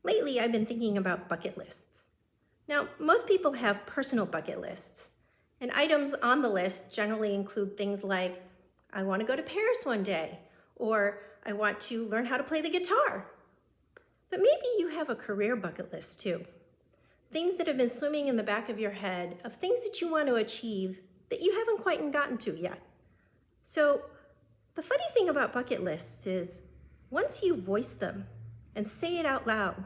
Lately, I've been thinking about bucket lists. Now, most people have personal bucket lists, and items on the list generally include things like, I want to go to Paris one day, or I want to learn how to play the guitar. But maybe you have a career bucket list too. Things that have been swimming in the back of your head of things that you want to achieve that you haven't quite gotten to yet. So the funny thing about bucket lists is once you voice them and say it out loud,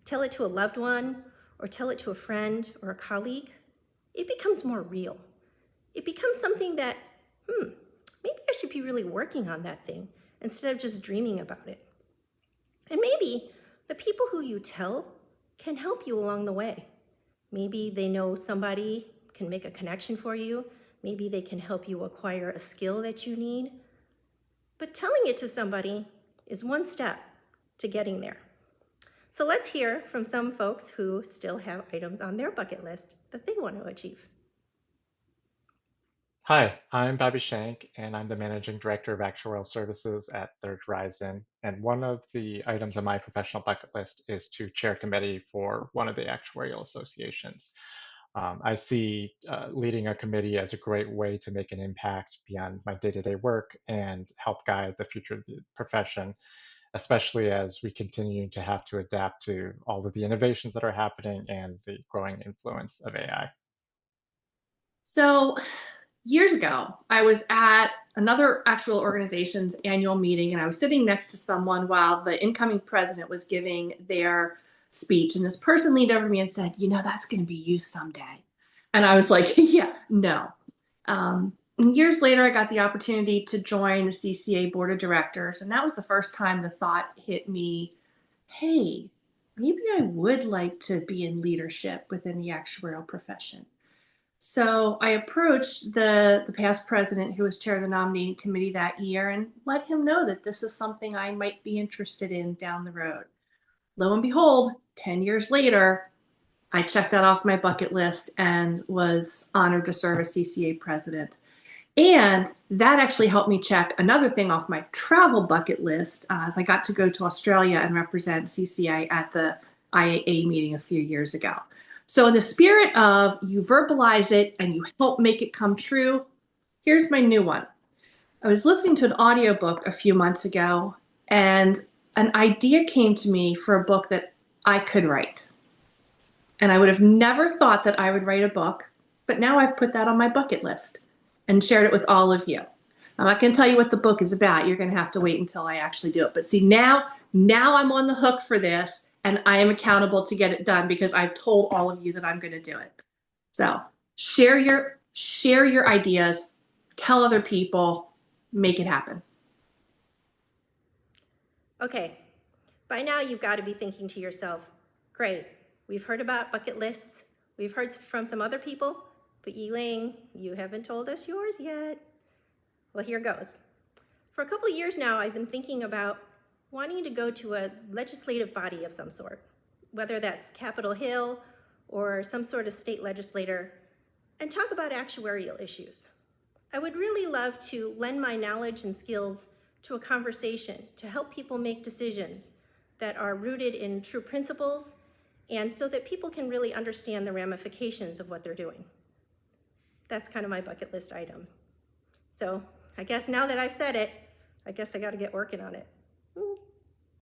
tell it to a loved one or tell it to a friend or a colleague, it becomes more real. It becomes something that, maybe I should be really working on that thing instead of just dreaming about it. And maybe the people who you tell can help you along the way. Maybe they know somebody can make a connection for you. Maybe they can help you acquire a skill that you need. But telling it to somebody is one step to getting there. So let's hear from some folks who still have items on their bucket list that they want to achieve. Hi, I'm Bobby Shank, and I'm the Managing Director of Actuarial Services at Third Horizon. And one of the items on my professional bucket list is to chair committee for one of the actuarial associations. I see leading a committee as a great way to make an impact beyond my day-to-day work and help guide the future of the profession, especially as we continue to have to adapt to all of the innovations that are happening and the growing influence of AI. So years ago, I was at another actual organization's annual meeting, and I was sitting next to someone while the incoming president was giving their speech. And this person leaned over to me and said, that's going to be you someday. And I was like, yeah, no. And years later, I got the opportunity to join the CCA board of directors. And that was the first time the thought hit me, hey, maybe I would like to be in leadership within the actuarial profession. So I approached the past president, who was chair of the nominating committee that year, and let him know that this is something I might be interested in down the road. Lo and behold, 10 years later, I checked that off my bucket list and was honored to serve as CCA president. And that actually helped me check another thing off my travel bucket list, as I got to go to Australia and represent CCA at the IAA meeting a few years ago. So in the spirit of you verbalize it and you help make it come true, here's my new one. I was listening to an audiobook a few months ago, and an idea came to me for a book that I could write. And I would have never thought that I would write a book, but now I've put that on my bucket list and shared it with all of you. I'm not going to tell you what the book is about. You're going to have to wait until I actually do it. But see, now I'm on the hook for this, and I am accountable to get it done because I've told all of you that I'm going to do it. So share your ideas, tell other people, make it happen. Okay, by now you've got to be thinking to yourself, great, we've heard about bucket lists, we've heard from some other people, but Yi-Ling, you haven't told us yours yet. Well, here goes. For a couple of years now, I've been thinking about wanting to go to a legislative body of some sort, whether that's Capitol Hill or some sort of state legislator, and talk about actuarial issues. I would really love to lend my knowledge and skills to a conversation to help people make decisions that are rooted in true principles and so that people can really understand the ramifications of what they're doing. That's kind of my bucket list item. So I guess now that I've said it, I guess I got to get working on it.